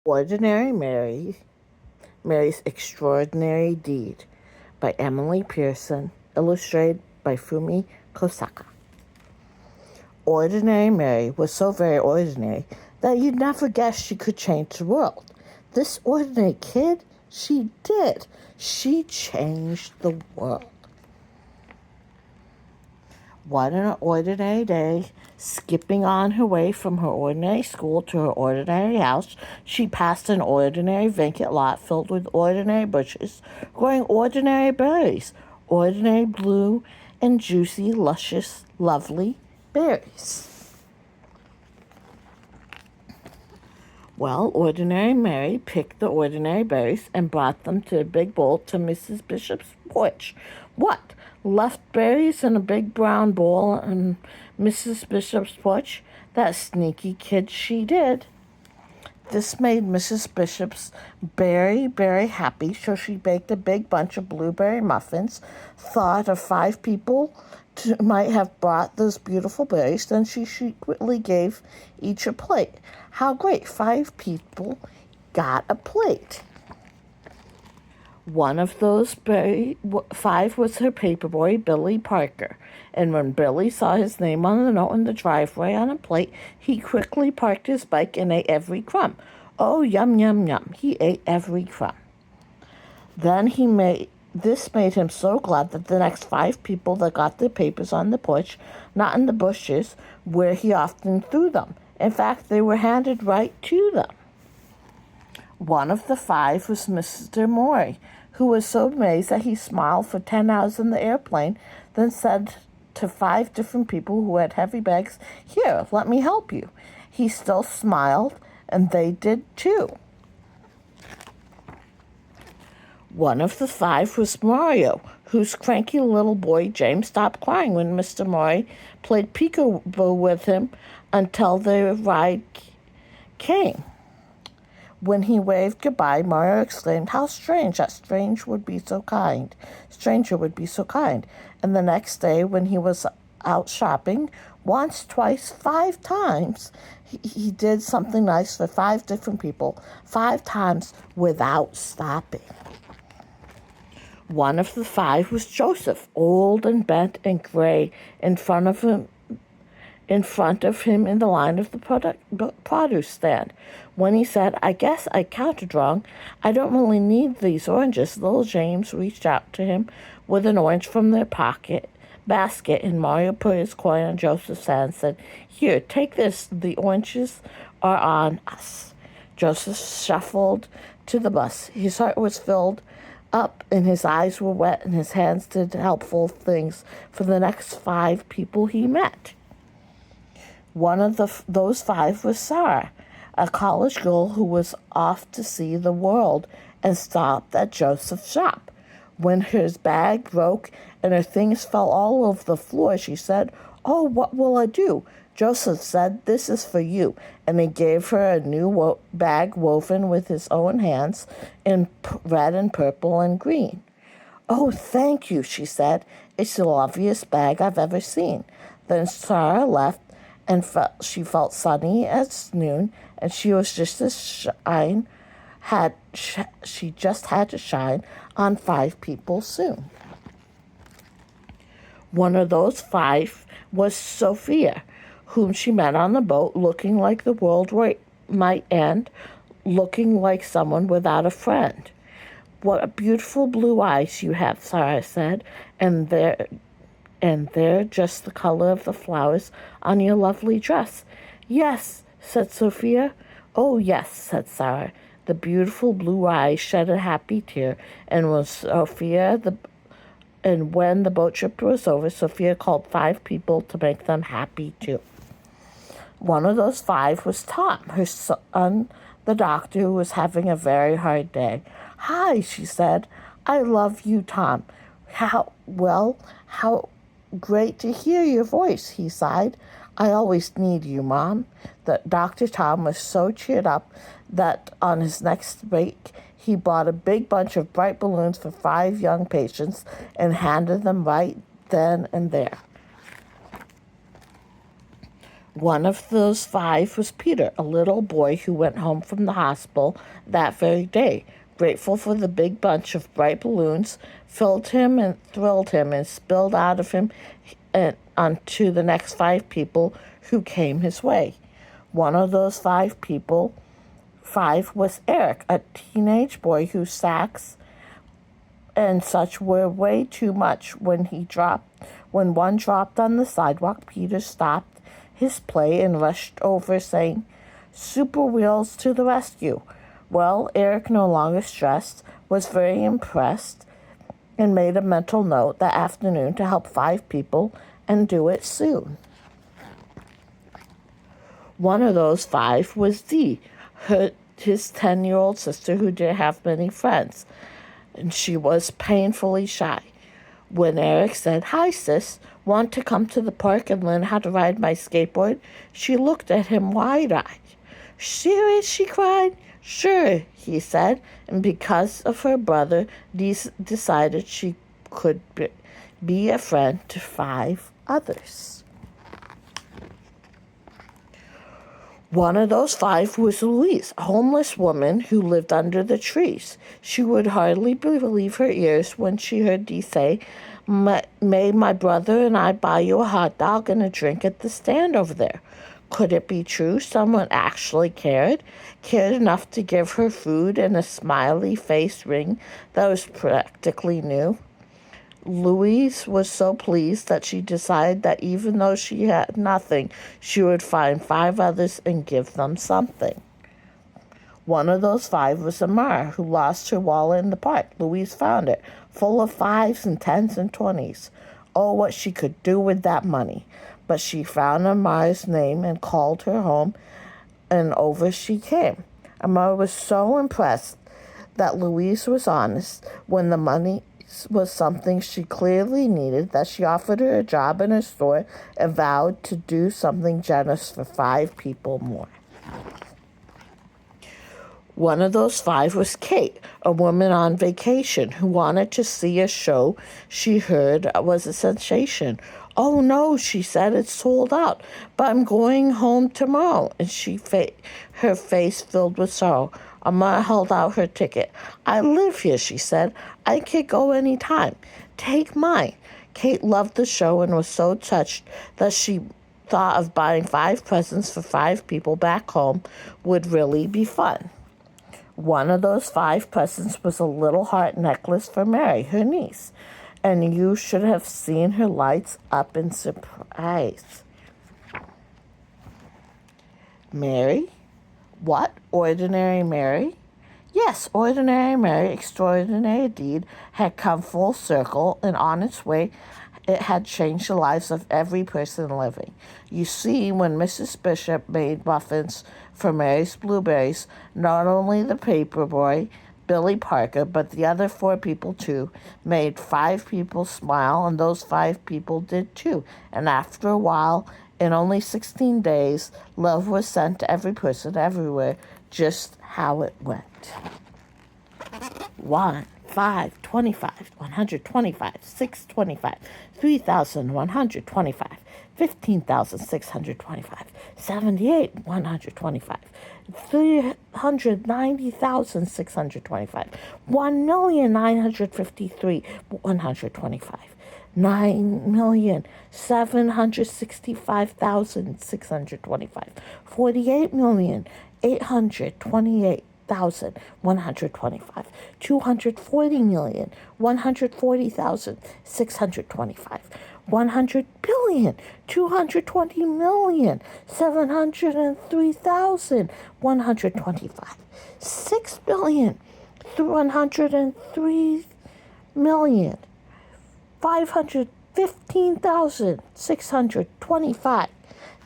Ordinary Mary's Extraordinary Deed by Emily Pearson, illustrated by Fumi Kosaka. Ordinary Mary was so very ordinary that you'd never guess she could change the world. This ordinary kid, she did. She changed the world. One ordinary day, skipping on her way from her ordinary school to her ordinary house, she passed an ordinary vacant lot filled with ordinary bushes, growing ordinary berries, ordinary blue and juicy, luscious, lovely berries. Well, Ordinary Mary picked the ordinary berries and brought them to a big bowl to Mrs. Bishop's porch. What? Left berries in a big brown bowl on Mrs. Bishop's porch? That sneaky kid, she did. This made Mrs. Bishop's very, very happy, so she baked a big bunch of blueberry muffins, thought of 5 people might have brought those beautiful berries, then she secretly gave each a plate. How great! 5 people got a plate. One of those 5 was her paperboy, Billy Parker. And when Billy saw his name on the note in the driveway on a plate, he quickly parked his bike and ate every crumb. Oh, yum, yum, yum. He ate every crumb. Then this made him so glad that the next 5 people that got their papers on the porch, not in the bushes, where he often threw them. In fact, they were handed right to them. One of the 5 was Mr. Morey, who was so amazed that he smiled for 10 hours in the airplane, then said to 5 different people who had heavy bags, "Here, let me help you." He still smiled, and they did too. One of the 5 was Mario, whose cranky little boy James stopped crying when Mr. Morey played peekaboo with him until the ride came. When he waved goodbye, Mario exclaimed, "How strange! That stranger would be so kind." And the next day, when he was out shopping, once, twice, 5 times, he did something nice for 5 different people, 5 times without stopping. One of the 5 was Joseph, old and bent and gray, in front of him in the line of the produce stand. When he said, "I guess I counted wrong. I don't really need these oranges," little James reached out to him with an orange from their basket, and Mario put his coin on Joseph's hand and said, "Here, take this. The oranges are on us." Joseph shuffled to the bus. His heart was filled up and his eyes were wet and his hands did helpful things for the next 5 people he met. One of those 5 was Sarah, a college girl who was off to see the world and stopped at Joseph's shop. When her bag broke and her things fell all over the floor, she said, "Oh, what will I do?" Joseph said, "This is for you," and he gave her a new bag woven with his own hands in red and purple and green. "Oh, thank you," she said. "It's the loveliest bag I've ever seen." Then Sarah left, and she felt sunny as noon, and she was just as she just had to shine on 5 people soon. One of those 5 was Sophia, whom she met on the boat, looking like the world might end, looking like someone without a friend. "What beautiful blue eyes you have," Sarah said, and they're just the color of the flowers on your lovely dress." "Yes," said Sophia. "Oh, yes," said Sarah. The beautiful blue eyes shed a happy tear, and when the boat trip was over, Sophia called 5 people to make them happy too. One of those 5 was Tom, her son, the doctor, who was having a very hard day. "Hi," she said. "I love you, Tom." How great to hear your voice," he sighed. "I always need you, Mom." Dr. Tom was so cheered up that on his next break, he bought a big bunch of bright balloons for 5 young patients and handed them right then and there. One of those 5 was Peter, a little boy who went home from the hospital that very day, grateful for the big bunch of bright balloons, filled him and thrilled him and spilled out of him and onto the next 5 people who came his way. One of those 5 was Eric, a teenage boy whose sacks and such were way too much. When one dropped on the sidewalk, Peter stopped his play and rushed over, saying, "Super Wheels to the rescue." Well, Eric, no longer stressed, was very impressed and made a mental note that afternoon to help 5 people and do it soon. One of those 5 was Dee, his 10-year-old sister who didn't have many friends, and she was painfully shy. When Eric said, "Hi, sis, want to come to the park and learn how to ride my skateboard?" she looked at him wide-eyed. "Serious?" she cried. "Sure," he said, and because of her brother, Dee decided she could be a friend to 5 others. One of those 5 was Louise, a homeless woman who lived under the trees. She would hardly believe her ears when she heard Dee say, "May my brother and I buy you a hot dog and a drink at the stand over there?" Could it be true? Someone actually cared enough to give her food and a smiley face ring that was practically new. Louise was so pleased that she decided that even though she had nothing, she would find 5 others and give them something. One of those 5 was Amara, who lost her wallet in the park. Louise found it, full of 5s and 10s and 20s. Oh, what she could do with that money. But she found Amara's name and called her home, and over she came. Amara was so impressed that Louise was honest when the money was something she clearly needed, that she offered her a job in her store and vowed to do something generous for 5 people more. One of those 5 was Kate, a woman on vacation who wanted to see a show she heard was a sensation. "Oh no," she said, "it's sold out, but I'm going home tomorrow." And her face filled with sorrow. Amara held out her ticket. "I live here," she said. "I can go any time. Take mine." Kate loved the show and was so touched that she thought of buying 5 presents for 5 people back home would really be fun. One of those 5 presents was a little heart necklace for Mary, her niece, and you should have seen her lights up in surprise. "Mary? What? Ordinary Mary?" Yes, Ordinary Mary, extraordinary deed, had come full circle, and on its way it had changed the lives of every person living. You see, when Mrs. Bishop made muffins for Mary's Blueberries, not only the paper boy, Billy Parker, but the other 4 people too, made 5 people smile, and those 5 people did too. And after a while, in only 16 days, love was sent to every person everywhere, just how it went. 1, 5, 25, 125, 625, 3,125, 15,625, 78, 125, 390,625, 1,953, 125, 9,765,625, 48,828,125, 240,140,625, 100,220,703,125, 6,103,515,625,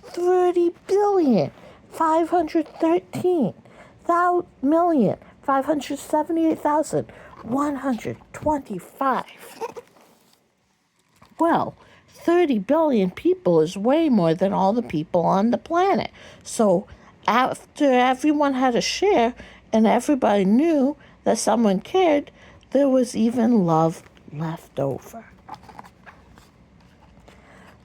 30,513,578,125. Well, 30 billion people is way more than all the people on the planet. So after everyone had a share and everybody knew that someone cared, there was even love left over.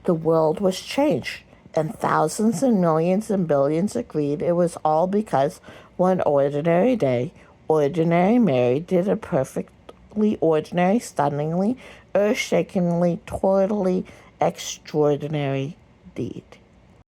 The world was changed And thousands and millions and billions agreed it was all because one ordinary day, ordinary Mary did a perfectly ordinary, stunningly, earth-shakingly, totally extraordinary deed.